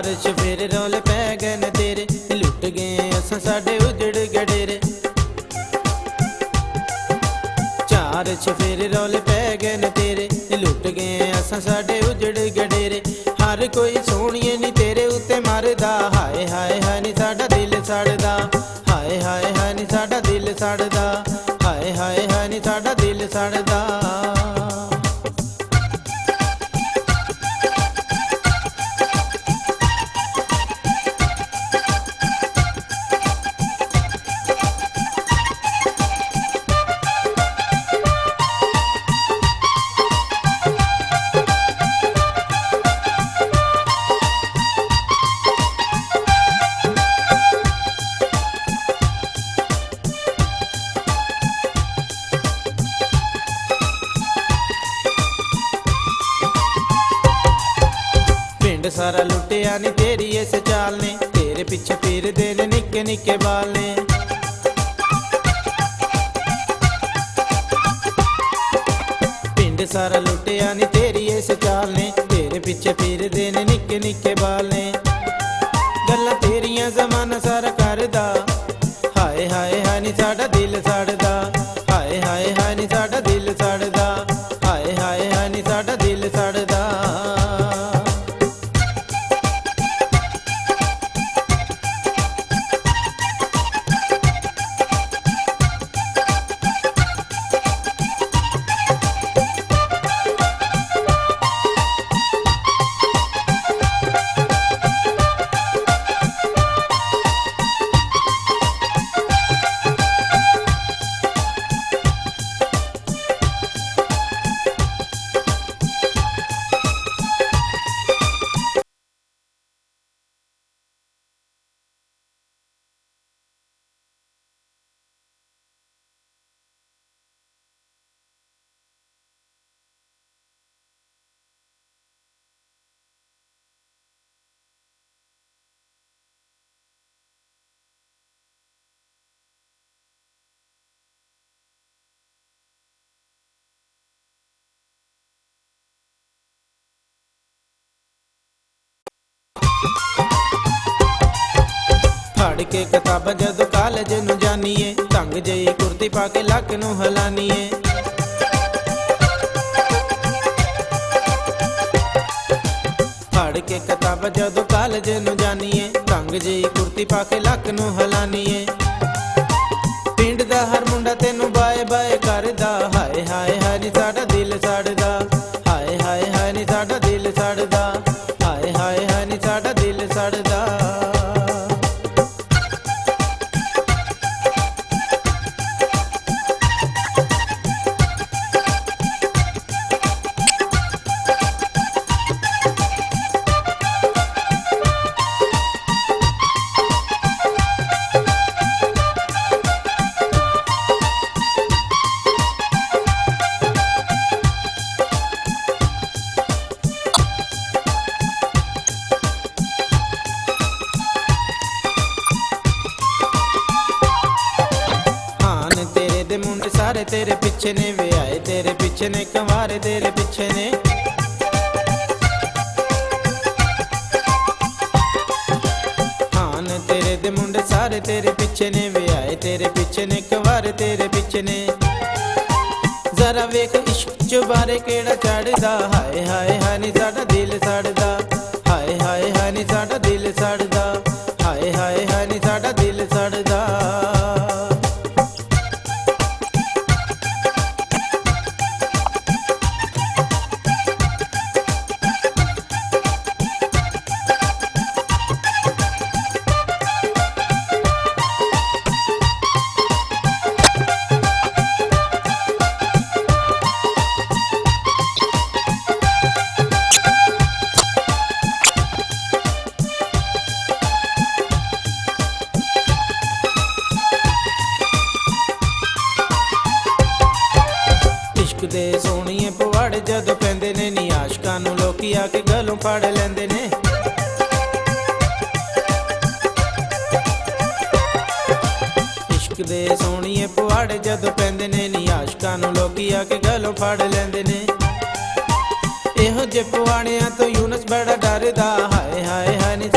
चार चफेरे रौले पै गए न तेरे, लुट गए असां साडे उजड़ गडेरे। चार चफेरे रौले पै गए न तेरे, लुट गए असां साडे उजड़ गडेरे। हर कोई सोहणिए नी तेरे उत्ते मरदा, हाय हाय हाय नी साडा दिल सड़दा, हाय हाय हाय नी साडा दिल सड़दा, हाय हाय हाय नी साडा दिल सड़दा। सारा लुटिया नी तेरी इस चाल ने, तेरे पिछे फिरदे ने निक्के निक्के बाल ने। पिंड सारा लुटिया नी तेरी इस चाल ने, तेरे पिछे फिरदे ने निक्के निक्के बाल ने। गल्लां तेरियां जमाना सारा करदा, हाय हाय हाय नी साडा दिल सड़दा, हाय हाय हाय नी साडा दिल सड़दा, हाय हाय हाय नी साडा दिल सड़दा। फड़ के किताबां जदों कालज नूं जानीए, ढंग जई कुर्ती पा के लक नूं हलानीए। फड़ के किताबां जदों कालज नूं जानीए, ढंग जई कुर्ती पा के लक नूं हलानीए। पिंड दा हर मुंडा तैनूं बाए बाए करदा, हाय हाय हाय नी साडा दिल सड़दा, हाय हाय हाय नी साडा दिल सड़दा, हाय हाय हाय नी साडा दिल सड़दा। सारे तेरे पीछे ने, वे आए तेरे पीछे ने, कंवारे तेरे पीछे ने। हान तेरे दे मुंडे सारे तेरे पीछे ने, वे आए तेरे पीछे ने, कंवारे तेरे पीछे ने। जरा वेख इश्क च बारे केड़ा चढ़दा, हाय हाय हाय नी साडा दिल सड़दा, हाय हाय हाय नी साडा दिल सड़दा, हाय हाय हाय नी साडा दिल सड़दा। दे सोहणीए पवाड़े जदों पैंदे ने, नी आशकां नूं लोकी आके गलों फड़ लैंदे ने। इश्क दे सोहणीए पवाड़े जदों पैंदे ने, नी आशकां नूं लोकी आके गलों फड़ लैंदे ने। इहो जे पवाड़ियां तो यूनस बड़ा डरदा, हाय हाय हाय नी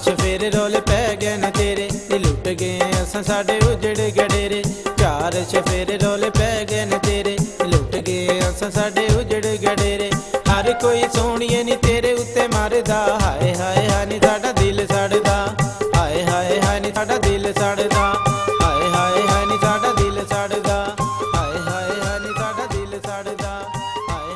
ਚਫੇਰੇ ਰੋਲੇ ਪੈ ਗਏ ਨੇ ਤੇਰੇ, ਨੀ ਲੁੱਟ ਗਏ ਅਸਾਂ ਸਾਡੇ ਉਜੜ ਗਡੇਰੇ। ਚਾਰ ਚਫੇਰੇ ਰੋਲੇ ਪੈ ਗਏ ਨੇ ਤੇਰੇ, ਨੀ ਲੁੱਟ ਗਏ ਅਸਾਂ ਸਾਡੇ ਉਜੜ ਗਡੇਰੇ। ਹਰ ਕੋਈ ਸੋਹਣੀਏ ਨੀ ਤੇਰੇ ਉੱਤੇ ਮਰਦਾ, ਹਾਏ ਹਾਏ ਹਾਏ ਨੀ ਸਾਡਾ ਦਿਲ ਸੜਦਾ, ਹਾਏ ਹਾਏ ਹਾਏ ਨੀ ਸਾਡਾ ਦਿਲ ਸੜਦਾ।